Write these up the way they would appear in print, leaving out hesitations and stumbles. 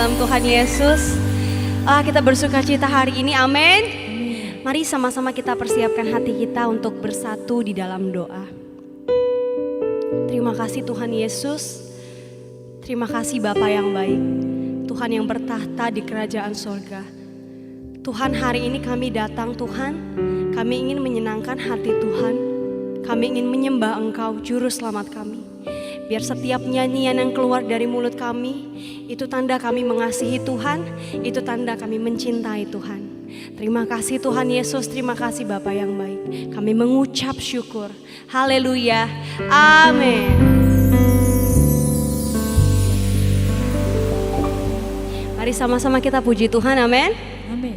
dalam Tuhan Yesus. Kita bersuka cita hari ini, amin. Mari sama-sama kita persiapkan hati kita untuk bersatu di dalam doa. Terima kasih Tuhan Yesus. Terima kasih Bapa yang baik. Tuhan yang bertahta di kerajaan sorga. Tuhan, hari ini kami datang Tuhan. Kami ingin menyenangkan hati Tuhan. Kami ingin menyembah Engkau, Juru Selamat kami. Biar setiap nyanyian yang keluar dari mulut kami, itu tanda kami mengasihi Tuhan, itu tanda kami mencintai Tuhan. Terima kasih Tuhan Yesus, terima kasih Bapa yang baik. Kami mengucap syukur. Haleluya. Amin. Mari sama-sama kita puji Tuhan, amin. Amin.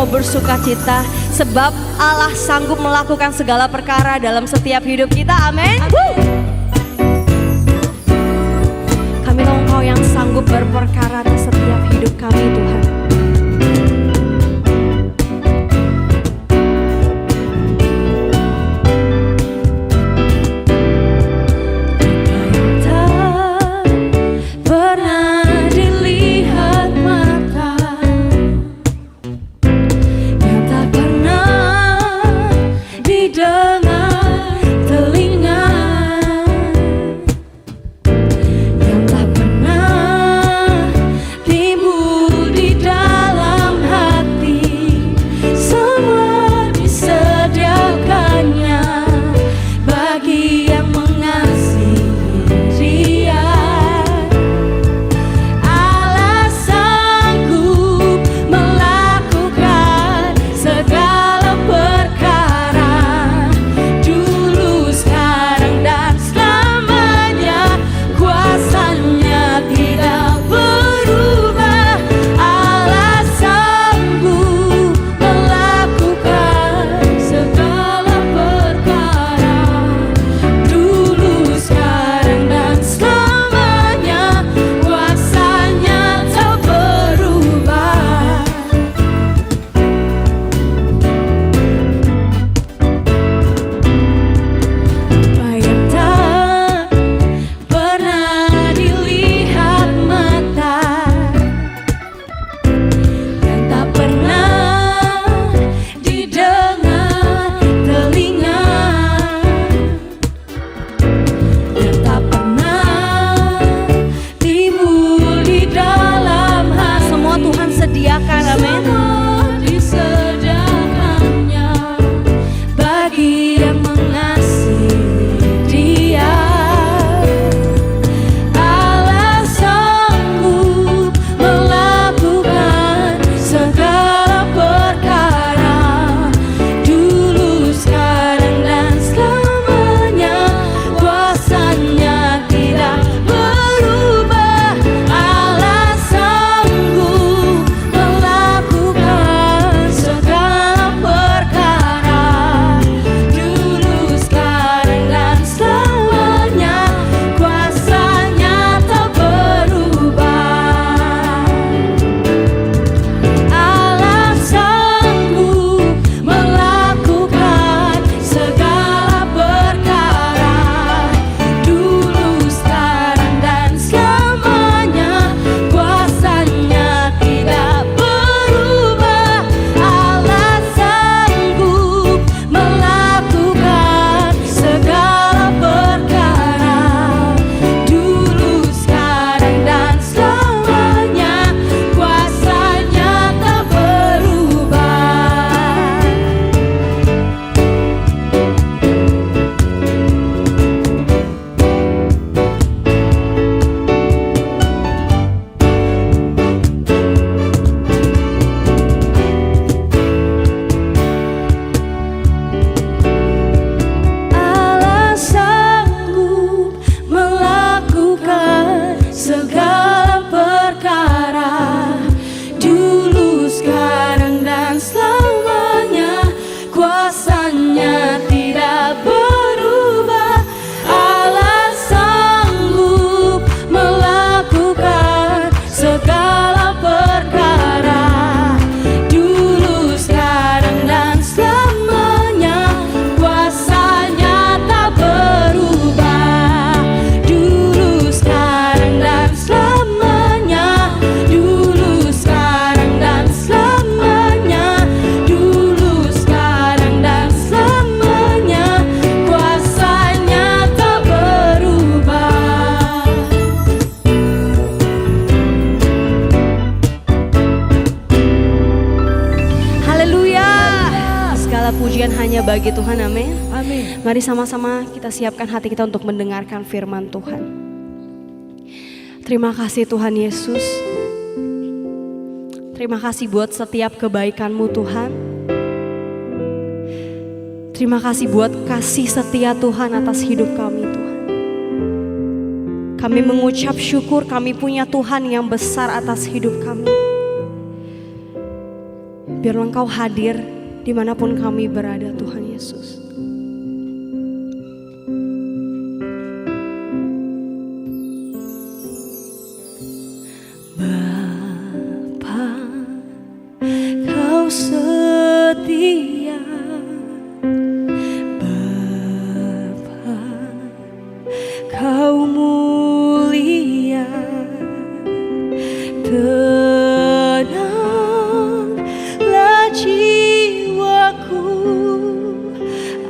Bersukacita sebab Allah sanggup melakukan segala perkara dalam setiap hidup kita, amin. Kami tahu Engkau yang sanggup berperkara atas setiap hidup kami, Tuhan. Dengar bagi Tuhan, amin. Amin. Mari sama-sama kita siapkan hati kita untuk mendengarkan firman Tuhan. Terima kasih Tuhan Yesus. Terima kasih buat setiap kebaikan-Mu Tuhan. Terima kasih buat kasih setia Tuhan atas hidup kami Tuhan. Kami mengucap syukur kami punya Tuhan yang besar atas hidup kami. Biarlah Engkau hadir dimanapun kami berada Tuhan Yesus. Bapa, Kau setia. Bapa, Kau mulia. Tenanglah jiwaku,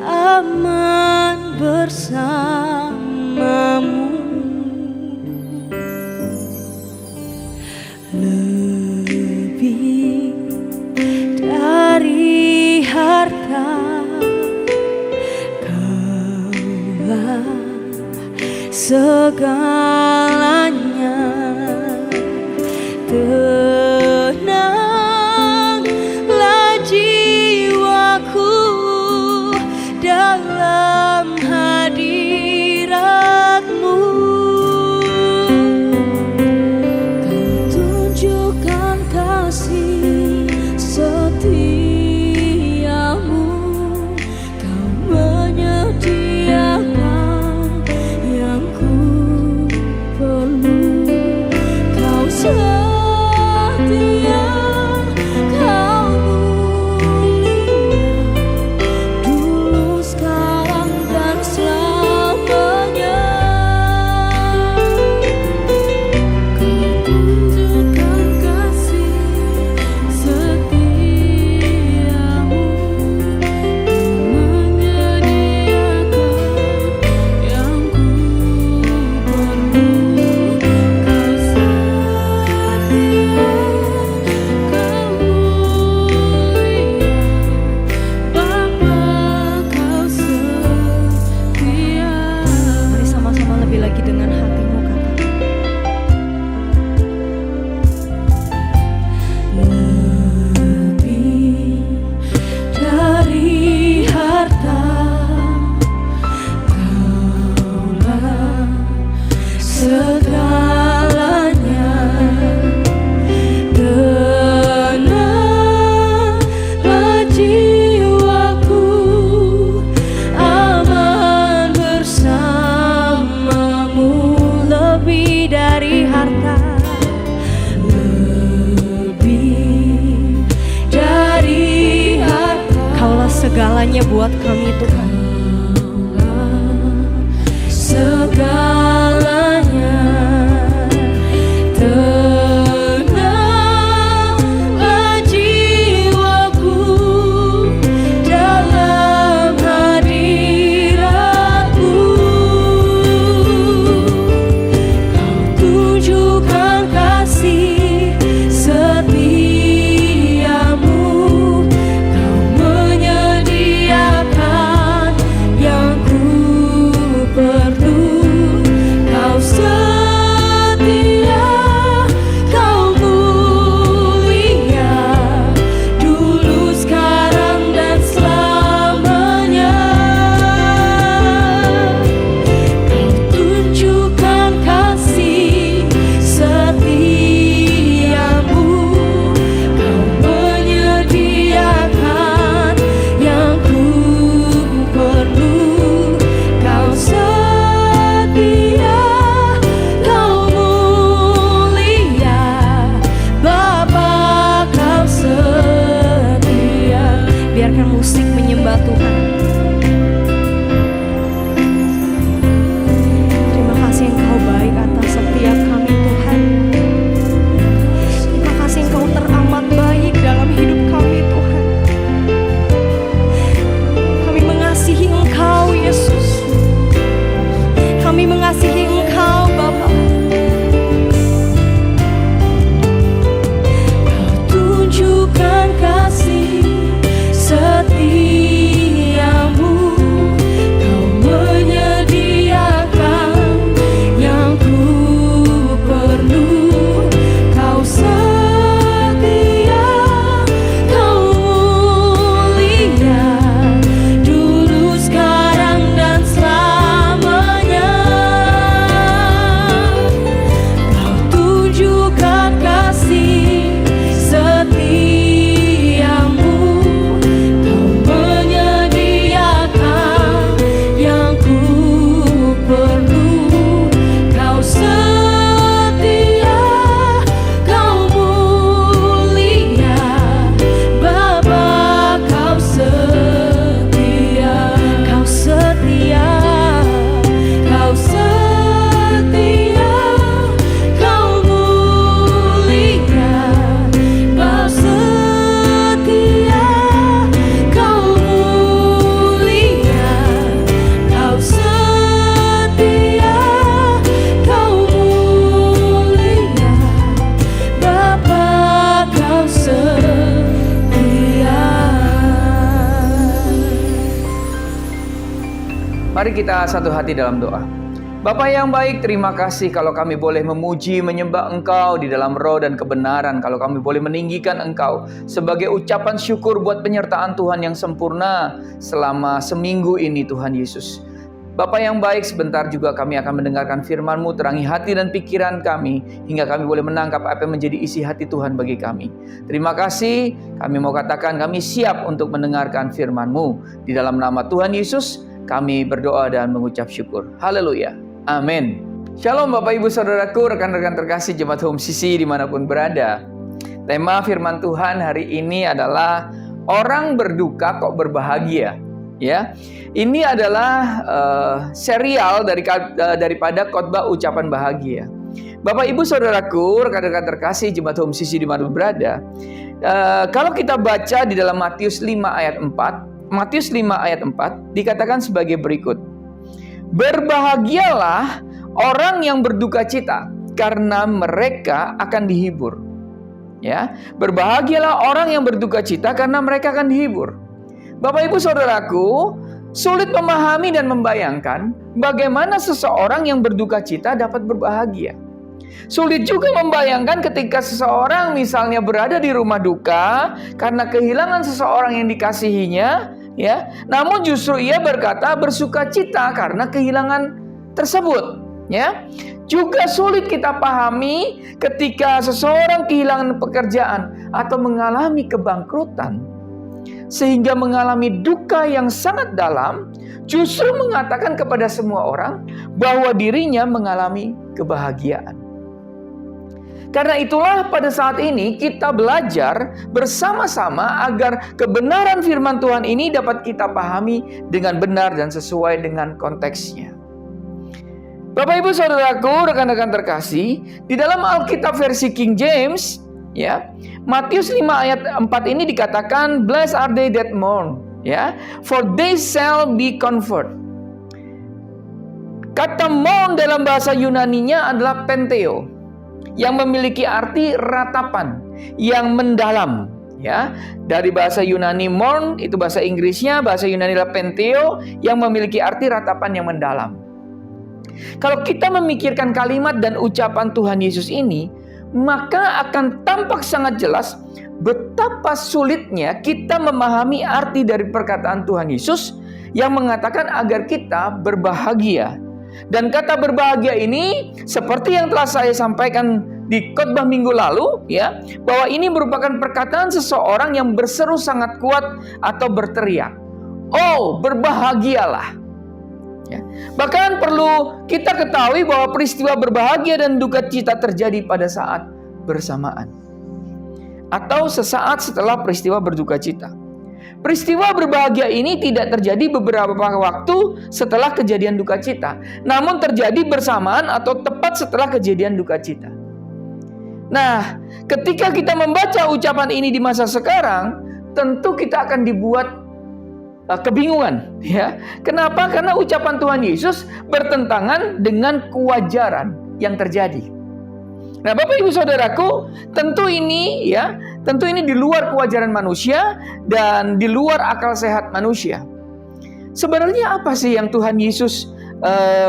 aman bersamamu. Lebih dari harta, Kaulah segalanya. Tenanglah jiwaku dalam hadirat-Mu. Kau tunjukkan kasih setiamu. Kau menyediakan yang ku perlu. Kau setia, Kau mulia, dulu, sekarang, dan selamanya. Kau tunjukkan kasih setiamu. Kau menyediakan yang ku perlu. Kau setia, Kau mulia, Bapa, Kau setia. Mari sama-sama lebih lagi dengan hatimu katakan. Lebih dari harta, Kaulah segalanya. Tenanglah jiwaku, aman bersamamu. Lebih dari harta, Lebih dari harta, Kaulah segalanya buat kami Tuhan. segalanya. Tenanglah jiwaku dalam hadirat-Mu. Kau tunjukkan kasih setiamu. Kau menyediakan Mari kita satu hati dalam doa. Bapa yang baik, terima kasih kalau kami boleh memuji, menyembah Engkau di dalam roh dan kebenaran. Kalau kami boleh meninggikan Engkau sebagai ucapan syukur buat penyertaan Tuhan yang sempurna selama seminggu ini Tuhan Yesus. Bapa yang baik, sebentar juga kami akan mendengarkan firman-Mu, terangi hati dan pikiran kami, hingga kami boleh menangkap apa yang menjadi isi hati Tuhan bagi kami. Terima kasih, kami mau katakan kami siap untuk mendengarkan firman-Mu. Di dalam nama Tuhan Yesus, kami berdoa dan mengucap syukur. Haleluya. Amin. Shalom Bapak Ibu Saudaraku, rekan-rekan terkasih Jemaat Home Sisi dimanapun berada. Tema firman Tuhan hari ini adalah orang berduka kok berbahagia. Ya, ini adalah serial daripada khotbah ucapan bahagia. Bapak Ibu Saudaraku, rekan-rekan terkasih Jemaat Home Sisi dimanapun berada. Kalau kita baca di dalam Matius 5 ayat 4, Matius 5 ayat 4 dikatakan sebagai berikut. Berbahagialah orang yang berduka cita, karena mereka akan dihibur. Ya, berbahagialah orang yang berduka cita, karena mereka akan dihibur. Bapak Ibu Saudaraku, sulit memahami dan membayangkan bagaimana seseorang yang berduka cita dapat berbahagia. Sulit juga membayangkan ketika seseorang misalnya berada di rumah duka karena kehilangan seseorang yang dikasihinya, ya, namun justru ia berkata bersuka cita karena kehilangan tersebut, ya. Juga sulit kita pahami ketika seseorang kehilangan pekerjaan atau mengalami kebangkrutan sehingga mengalami duka yang sangat dalam, justru mengatakan kepada semua orang bahwa dirinya mengalami kebahagiaan. Karena itulah pada saat ini kita belajar bersama-sama agar kebenaran firman Tuhan ini dapat kita pahami dengan benar dan sesuai dengan konteksnya. Bapak Ibu Saudaraku, rekan-rekan terkasih, di dalam Alkitab versi King James, ya, Matius 5 ayat 4 ini dikatakan, "Blessed are they that mourn," ya, "for they shall be comforted." Kata mourn dalam bahasa Yunaninya adalah penteo, yang memiliki arti ratapan, yang mendalam, ya. Dari bahasa Yunani mourn, itu bahasa Inggrisnya, bahasa Yunani adalah penteo, yang memiliki arti ratapan yang mendalam. Kalau kita memikirkan kalimat dan ucapan Tuhan Yesus ini, maka akan tampak sangat jelas betapa sulitnya kita memahami arti dari perkataan Tuhan Yesus yang mengatakan agar kita berbahagia. Dan kata berbahagia ini seperti yang telah saya sampaikan di khotbah minggu lalu, ya, bahwa ini merupakan perkataan seseorang yang berseru sangat kuat atau berteriak, "Oh, berbahagialah." Ya. Bahkan perlu kita ketahui bahwa peristiwa berbahagia dan duka cita terjadi pada saat bersamaan atau sesaat setelah peristiwa berduka cita. Peristiwa berbahagia ini tidak terjadi beberapa waktu setelah kejadian duka cita, namun terjadi bersamaan atau tepat setelah kejadian duka cita. Nah, ketika kita membaca ucapan ini di masa sekarang, tentu kita akan dibuat kebingungan, ya. Kenapa? Karena ucapan Tuhan Yesus bertentangan dengan kewajaran yang terjadi. Nah, Bapak Ibu Saudaraku, tentu ini di luar kewajaran manusia dan di luar akal sehat manusia. Sebenarnya apa sih yang Tuhan Yesus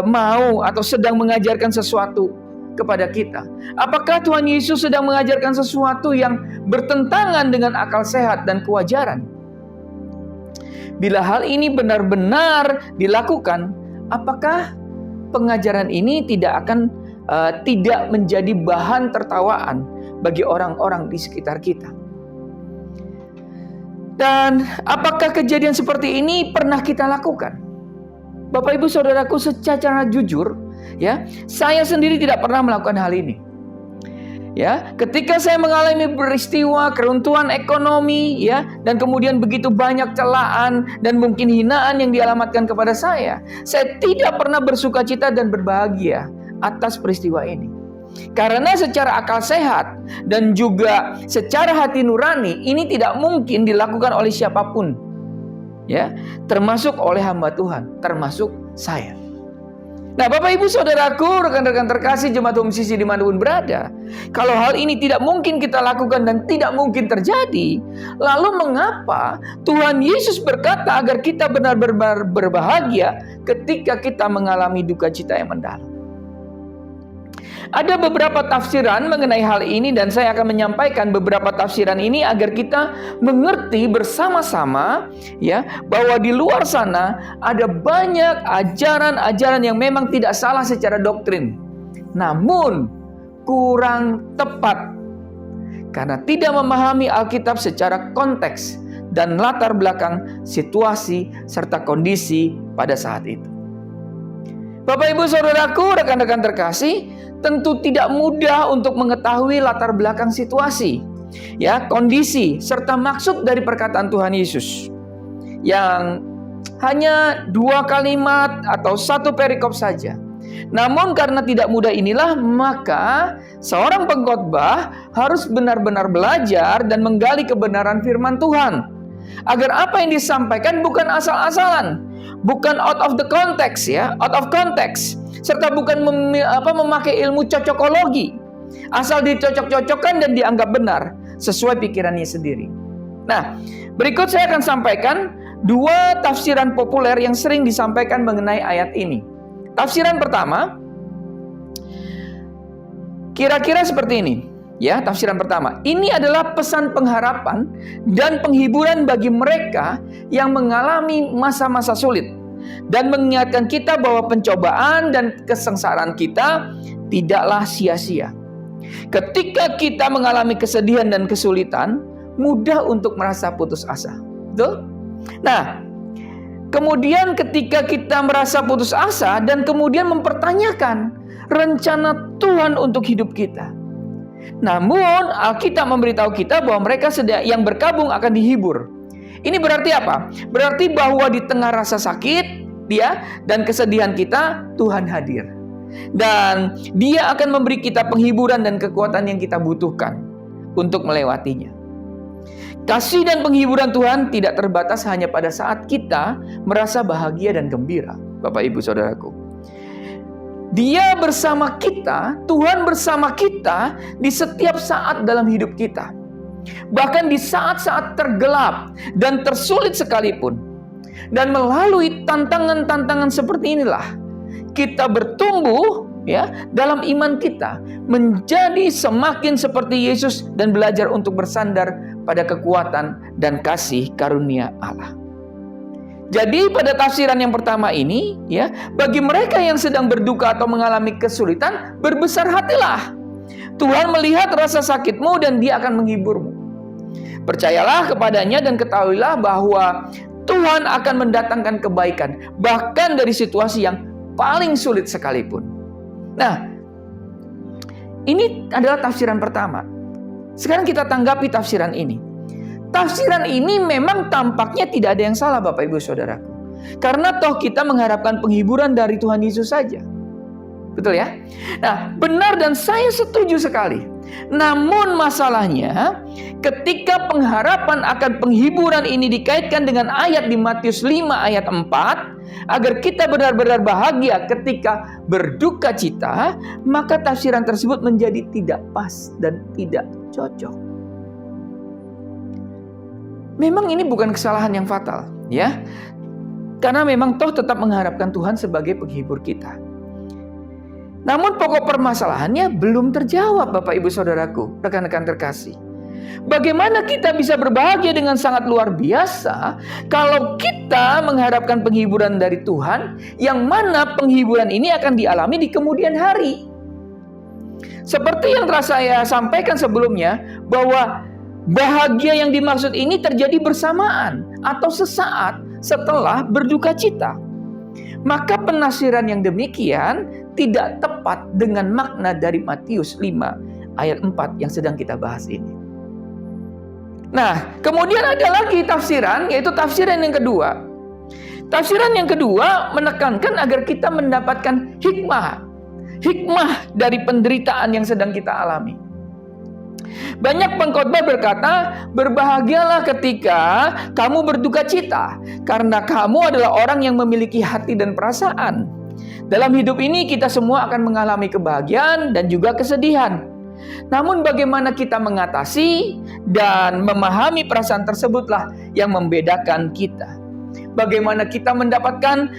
mau atau sedang mengajarkan sesuatu kepada kita? Apakah Tuhan Yesus sedang mengajarkan sesuatu yang bertentangan dengan akal sehat dan kewajaran? Bila hal ini benar-benar dilakukan, apakah pengajaran ini tidak menjadi bahan tertawaan bagi orang-orang di sekitar kita? Dan apakah kejadian seperti ini pernah kita lakukan? Bapak Ibu Saudaraku, secara jujur, ya, saya sendiri tidak pernah melakukan hal ini. Ya, ketika saya mengalami peristiwa keruntuhan ekonomi, ya, dan kemudian begitu banyak celaan dan mungkin hinaan yang dialamatkan kepada saya tidak pernah bersukacita dan berbahagia atas peristiwa ini. Karena secara akal sehat dan juga secara hati nurani ini tidak mungkin dilakukan oleh siapapun, ya, termasuk oleh hamba Tuhan, termasuk saya. Nah, Bapak Ibu Saudaraku, rekan-rekan terkasih jemaat Home Sisi dimanapun berada, kalau hal ini tidak mungkin kita lakukan dan tidak mungkin terjadi, lalu mengapa Tuhan Yesus berkata agar kita benar-benar berbahagia ketika kita mengalami duka cita yang mendalam? Ada beberapa tafsiran mengenai hal ini dan saya akan menyampaikan beberapa tafsiran ini agar kita mengerti bersama-sama ya bahwa di luar sana ada banyak ajaran-ajaran yang memang tidak salah secara doktrin, namun kurang tepat karena tidak memahami Alkitab secara konteks dan latar belakang situasi serta kondisi pada saat itu. Bapak Ibu Saudaraku, rekan-rekan terkasih, tentu tidak mudah untuk mengetahui latar belakang situasi, ya, kondisi serta maksud dari perkataan Tuhan Yesus yang hanya 2 kalimat atau 1 perikop saja. Namun karena tidak mudah inilah, maka seorang pengkhotbah harus benar-benar belajar dan menggali kebenaran firman Tuhan, agar apa yang disampaikan bukan asal-asalan, bukan out of the context, ya, out of context, serta bukan memakai ilmu cocokologi, asal dicocok-cocokkan dan dianggap benar sesuai pikirannya sendiri. Nah, berikut saya akan sampaikan 2 tafsiran populer yang sering disampaikan mengenai ayat ini. Tafsiran pertama kira-kira seperti ini. Ya, tafsiran pertama, ini adalah pesan pengharapan dan penghiburan bagi mereka yang mengalami masa-masa sulit dan mengingatkan kita bahwa pencobaan dan kesengsaraan kita tidaklah sia-sia. Ketika kita mengalami kesedihan dan kesulitan, mudah untuk merasa putus asa. Betul? Nah, kemudian ketika kita merasa putus asa dan kemudian mempertanyakan rencana Tuhan untuk hidup kita, namun Alkitab memberitahu kita bahwa mereka yang berkabung akan dihibur. Ini berarti apa? Berarti bahwa di tengah rasa sakit dan kesedihan kita, Tuhan hadir. Dan Dia akan memberi kita penghiburan dan kekuatan yang kita butuhkan untuk melewatinya. Kasih dan penghiburan Tuhan tidak terbatas hanya pada saat kita merasa bahagia dan gembira, Bapak Ibu Saudaraku. Dia bersama kita, Tuhan bersama kita di setiap saat dalam hidup kita. Bahkan di saat-saat tergelap dan tersulit sekalipun. Dan melalui tantangan-tantangan seperti inilah kita bertumbuh ya dalam iman kita, menjadi semakin seperti Yesus dan belajar untuk bersandar pada kekuatan dan kasih karunia Allah. Jadi pada tafsiran yang pertama ini, ya, bagi mereka yang sedang berduka atau mengalami kesulitan, berbesar hatilah. Tuhan melihat rasa sakitmu dan Dia akan menghiburmu. Percayalah kepadanya dan ketahuilah bahwa Tuhan akan mendatangkan kebaikan, bahkan dari situasi yang paling sulit sekalipun. Nah, ini adalah tafsiran pertama. Sekarang kita tanggapi tafsiran ini. Tafsiran ini memang tampaknya tidak ada yang salah, Bapak Ibu Saudaraku. Karena toh kita mengharapkan penghiburan dari Tuhan Yesus saja. Betul ya? Nah, benar dan saya setuju sekali. Namun masalahnya, ketika pengharapan akan penghiburan ini dikaitkan dengan ayat di Matius 5 ayat 4, agar kita benar-benar bahagia ketika berduka cita, maka tafsiran tersebut menjadi tidak pas dan tidak cocok. Memang ini bukan kesalahan yang fatal, ya. Karena memang toh tetap mengharapkan Tuhan sebagai penghibur kita. Namun pokok permasalahannya belum terjawab, Bapak Ibu Saudaraku, rekan-rekan terkasih. Bagaimana kita bisa berbahagia dengan sangat luar biasa kalau kita mengharapkan penghiburan dari Tuhan, yang mana penghiburan ini akan dialami di kemudian hari. Seperti yang telah saya sampaikan sebelumnya, bahwa bahagia yang dimaksud ini terjadi bersamaan atau sesaat setelah berduka cita. Maka penafsiran yang demikian tidak tepat dengan makna dari Matius 5 ayat 4 yang sedang kita bahas ini. Nah, kemudian ada lagi tafsiran, yaitu tafsiran yang kedua. Tafsiran yang kedua menekankan agar kita mendapatkan hikmah dari penderitaan yang sedang kita alami. Banyak pengkhotbah berkata, berbahagialah ketika kamu berduka cita, karena kamu adalah orang yang memiliki hati dan perasaan. Dalam hidup ini kita semua akan mengalami kebahagiaan dan juga kesedihan. Namun bagaimana kita mengatasi dan memahami perasaan tersebutlah yang membedakan kita. Bagaimana kita mendapatkan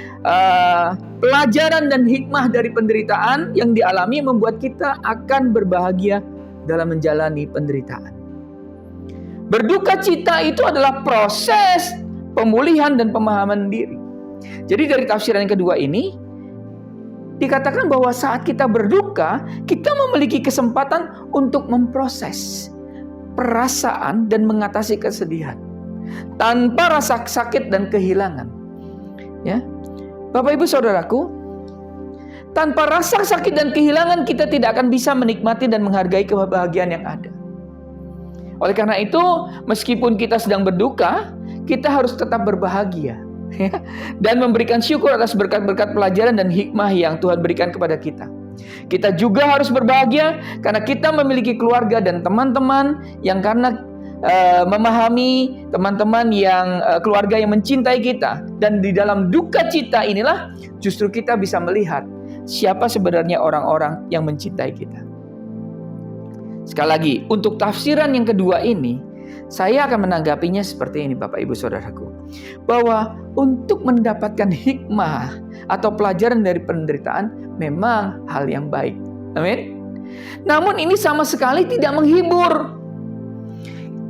pelajaran dan hikmah dari penderitaan yang dialami membuat kita akan berbahagia dalam menjalani penderitaan. Berduka cita itu adalah proses pemulihan dan pemahaman diri. Jadi dari tafsiran yang kedua ini dikatakan bahwa saat kita berduka, kita memiliki kesempatan untuk memproses perasaan dan mengatasi kesedihan tanpa rasa sakit dan kehilangan. Ya, Bapak Ibu Saudaraku, tanpa rasa sakit dan kehilangan kita tidak akan bisa menikmati dan menghargai kebahagiaan yang ada. Oleh karena itu, meskipun kita sedang berduka, kita harus tetap berbahagia. Dan memberikan syukur atas berkat-berkat pelajaran dan hikmah yang Tuhan berikan kepada kita. Kita juga harus berbahagia karena kita memiliki keluarga dan teman-teman yang karena memahami teman-teman yang keluarga yang mencintai kita. Dan di dalam duka cita inilah justru kita bisa melihat siapa sebenarnya orang-orang yang mencintai kita. Sekali lagi, untuk tafsiran yang kedua ini, saya akan menanggapinya seperti ini Bapak Ibu Saudaraku. Bahwa untuk mendapatkan hikmah atau pelajaran dari penderitaan memang hal yang baik. Amin. Namun ini sama sekali tidak menghibur.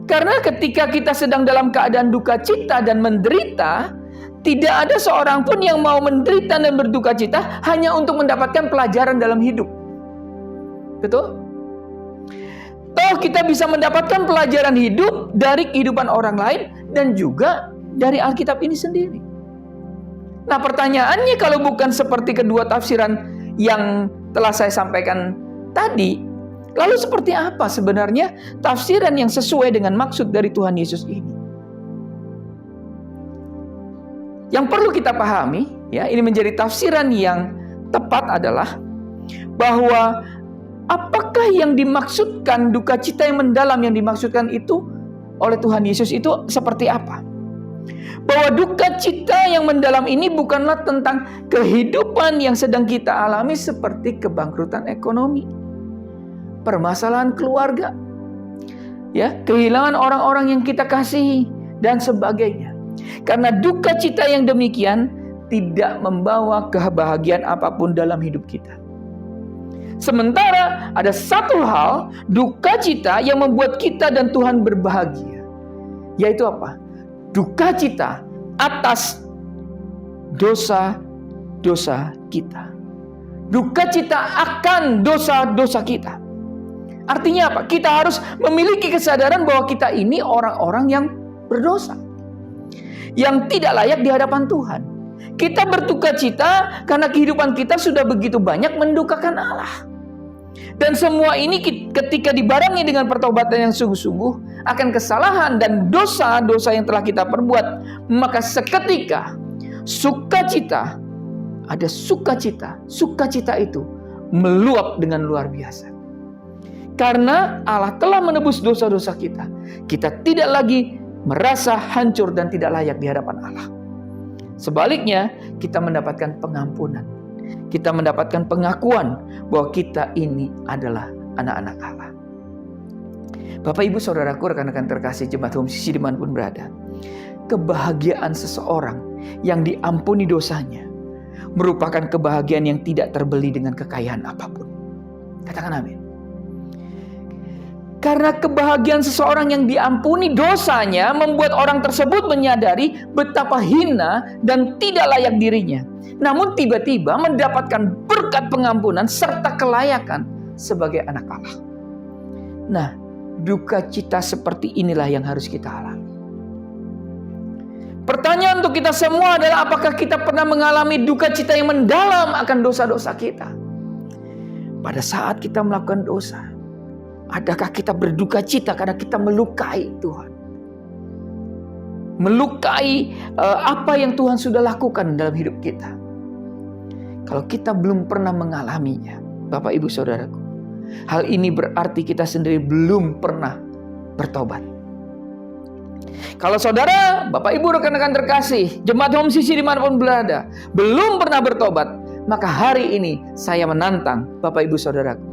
Karena ketika kita sedang dalam keadaan duka cita dan menderita, tidak ada seorang pun yang mau menderita dan berduka cita hanya untuk mendapatkan pelajaran dalam hidup. Betul? Toh kita bisa mendapatkan pelajaran hidup dari kehidupan orang lain dan juga dari Alkitab ini sendiri. Nah, pertanyaannya kalau bukan seperti kedua tafsiran yang telah saya sampaikan tadi, lalu seperti apa sebenarnya tafsiran yang sesuai dengan maksud dari Tuhan Yesus ini? Yang perlu kita pahami, ya, ini menjadi tafsiran yang tepat adalah bahwa apakah yang dimaksudkan duka cita yang mendalam yang dimaksudkan itu oleh Tuhan Yesus itu seperti apa? Bahwa duka cita yang mendalam ini bukanlah tentang kehidupan yang sedang kita alami seperti kebangkrutan ekonomi, permasalahan keluarga, ya, kehilangan orang-orang yang kita kasihi dan sebagainya. Karena duka cita yang demikian tidak membawa kebahagiaan apapun dalam hidup kita. Sementara ada satu hal, duka cita yang membuat kita dan Tuhan berbahagia. Yaitu apa? Duka cita atas dosa-dosa kita. Duka cita akan dosa-dosa kita. Artinya apa? Kita harus memiliki kesadaran bahwa kita ini orang-orang yang berdosa, yang tidak layak di hadapan Tuhan. Kita berduka cita karena kehidupan kita sudah begitu banyak mendukakan Allah. Dan semua ini ketika dibarengi dengan pertobatan yang sungguh-sungguh akan kesalahan dan dosa-dosa yang telah kita perbuat, maka seketika sukacita, ada sukacita itu meluap dengan luar biasa. Karena Allah telah menebus dosa-dosa kita, kita tidak lagi merasa hancur dan tidak layak di hadapan Allah. Sebaliknya, kita mendapatkan pengampunan. Kita mendapatkan pengakuan bahwa kita ini adalah anak-anak Allah. Bapak Ibu Saudaraku, rekan-rekan terkasih jemaat Home CC dimanapun berada, kebahagiaan seseorang yang diampuni dosanya merupakan kebahagiaan yang tidak terbeli dengan kekayaan apapun. Katakan amin. Karena kebahagiaan seseorang yang diampuni dosanya membuat orang tersebut menyadari betapa hina dan tidak layak dirinya. Namun tiba-tiba mendapatkan berkat pengampunan serta kelayakan sebagai anak Allah. Nah, duka cita seperti inilah yang harus kita alami. Pertanyaan untuk kita semua adalah apakah kita pernah mengalami duka cita yang mendalam akan dosa-dosa kita? Pada saat kita melakukan dosa, adakah kita berduka cita karena kita melukai Tuhan? Melukai apa yang Tuhan sudah lakukan dalam hidup kita. Kalau kita belum pernah mengalaminya, Bapak Ibu Saudaraku, hal ini berarti kita sendiri belum pernah bertobat. Kalau saudara, Bapak Ibu rekan-rekan terkasih, jemaat Home CC dimanapun berada, belum pernah bertobat, Maka hari ini saya menantang Bapak Ibu Saudaraku,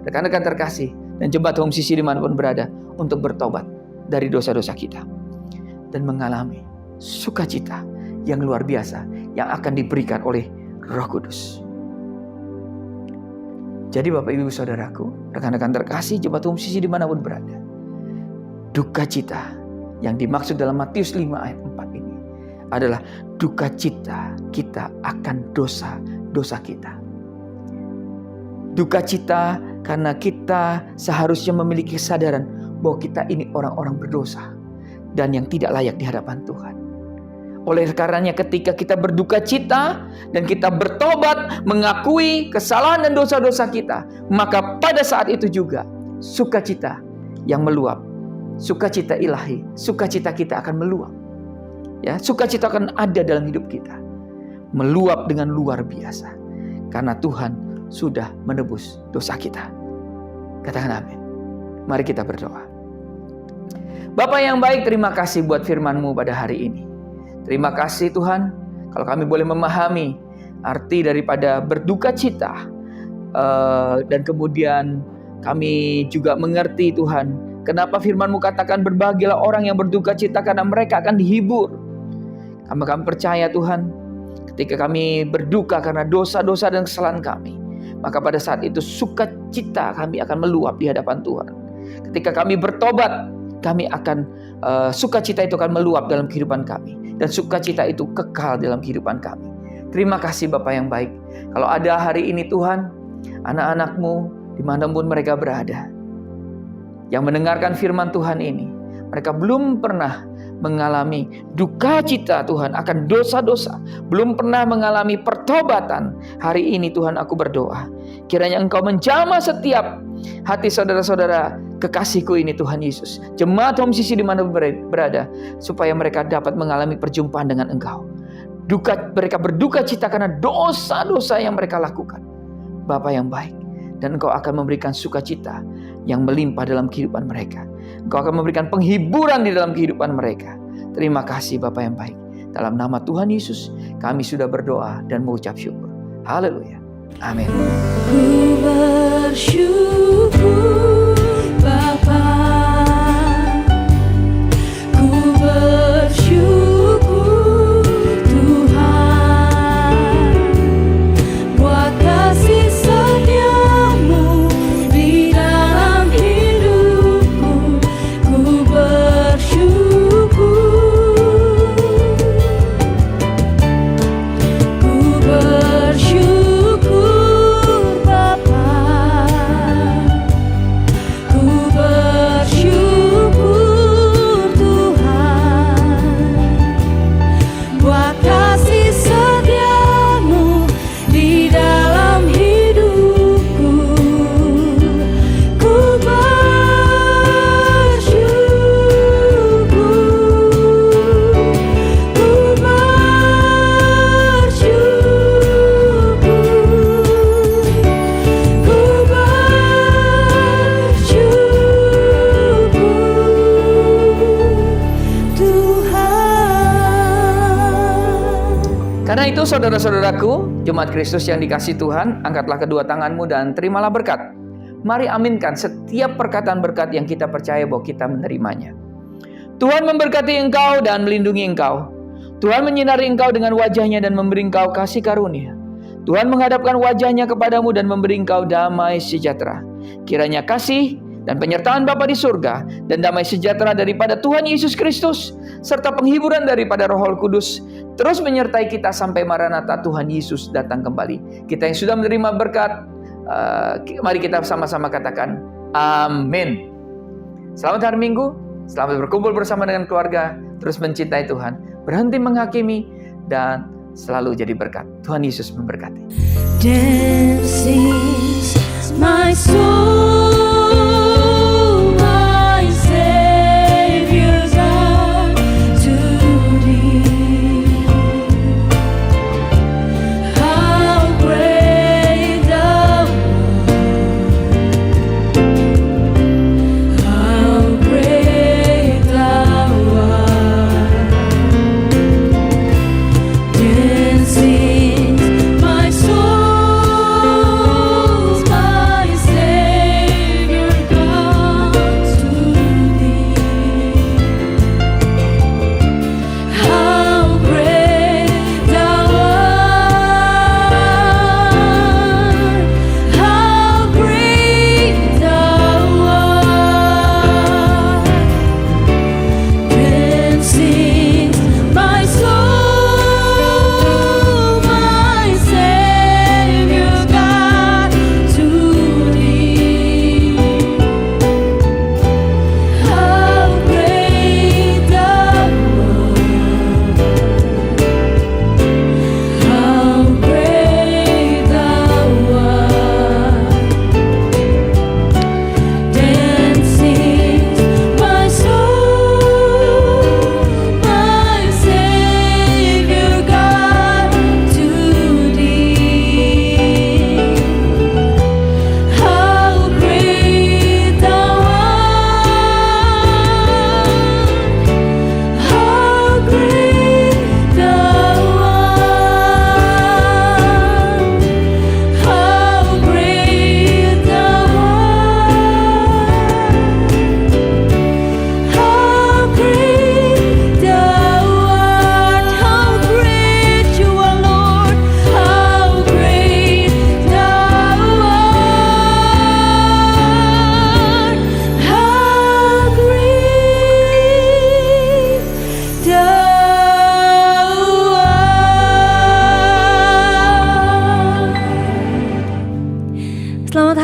rekan-rekan terkasih, dan jemaat Home Sisi dimanapun berada, untuk bertobat dari dosa-dosa kita dan mengalami sukacita yang luar biasa yang akan diberikan oleh Roh Kudus. Jadi Bapak Ibu Saudaraku, rekan-rekan terkasih, jemaat Home Sisi dimanapun berada, duka cita yang dimaksud dalam Matius 5 ayat 4 ini adalah duka cita kita akan dosa-dosa kita. Duka cita karena kita seharusnya memiliki kesadaran bahwa kita ini orang-orang berdosa dan yang tidak layak di hadapan Tuhan. Oleh karenanya ketika kita berduka cita dan kita bertobat, mengakui kesalahan dan dosa-dosa kita, maka pada saat itu juga sukacita yang meluap, sukacita ilahi, sukacita kita akan meluap. Ya, sukacita akan ada dalam hidup kita, meluap dengan luar biasa karena Tuhan sudah menebus dosa kita. Katakan amin. Mari kita berdoa. Bapa yang baik, terima kasih buat firman-Mu pada hari ini. Terima kasih Tuhan, kalau kami boleh memahami arti daripada berduka cita, dan kemudian kami juga mengerti Tuhan, kenapa firman-Mu katakan berbahagialah orang yang berduka cita karena mereka akan dihibur. Kami percaya Tuhan, ketika kami berduka karena dosa-dosa dan kesalahan kami, maka pada saat itu sukacita kami akan meluap di hadapan Tuhan. Ketika kami bertobat, kami akan sukacita itu akan meluap dalam kehidupan kami, dan sukacita itu kekal dalam kehidupan kami. Terima kasih Bapa yang baik. Kalau ada hari ini Tuhan, anak-anak-Mu dimanapun mereka berada, yang mendengarkan firman Tuhan ini, mereka belum pernah mengalami duka cita Tuhan akan dosa-dosa, belum pernah mengalami pertobatan. Hari ini Tuhan, aku berdoa, kiranya Engkau menjamah setiap hati saudara-saudara kekasihku ini Tuhan Yesus, jemaat Home Sisi dimana berada, supaya mereka dapat mengalami perjumpaan dengan Engkau. Mereka berduka cita karena dosa-dosa yang mereka lakukan, Bapa yang baik, dan Engkau akan memberikan sukacita yang melimpah dalam kehidupan mereka. Engkau akan memberikan penghiburan di dalam kehidupan mereka. Terima kasih Bapa yang baik. Dalam nama Tuhan Yesus kami sudah berdoa dan mengucap syukur. Haleluya. Amin. Ku bersyukur Bapa, ku bersyukur Tuhan, buat kasih setia-Mu di dalam hidupku. Ku bersyukur, ku bersyukur Bapa, ku bersyukur Tuhan, buat kasih setia-Mu di dalam hidupku. Ku bersyukur, ku bersyukur Tuhan. Karena itu saudara-saudaraku, jemaat Kristus yang dikasihi Tuhan, angkatlah kedua tanganmu dan terimalah berkat. Mari aminkan setiap perkataan berkat yang kita percaya bahwa kita menerimanya. Tuhan memberkati engkau dan melindungi engkau. Tuhan menyinari engkau dengan wajah-Nya dan memberi engkau kasih karunia. Tuhan menghadapkan wajah-Nya kepadamu dan memberi engkau damai sejahtera. Kiranya kasih dan penyertaan Bapa di surga dan damai sejahtera daripada Tuhan Yesus Kristus serta penghiburan daripada Roh Kudus terus menyertai kita sampai Maranatha Tuhan Yesus datang kembali. Kita yang sudah menerima berkat, mari kita sama-sama katakan amin. Selamat hari Minggu, selamat berkumpul bersama dengan keluarga, terus mencintai Tuhan, berhenti menghakimi, dan selalu jadi berkat. Tuhan Yesus memberkati. Dances my soul, my Savior's heart to Thee. How great Thou art! How great Thou art! Dances my soul.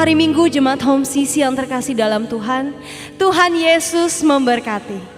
hari Minggu Jemaat Home Sisi yang terkasih dalam Tuhan, Tuhan Yesus memberkati.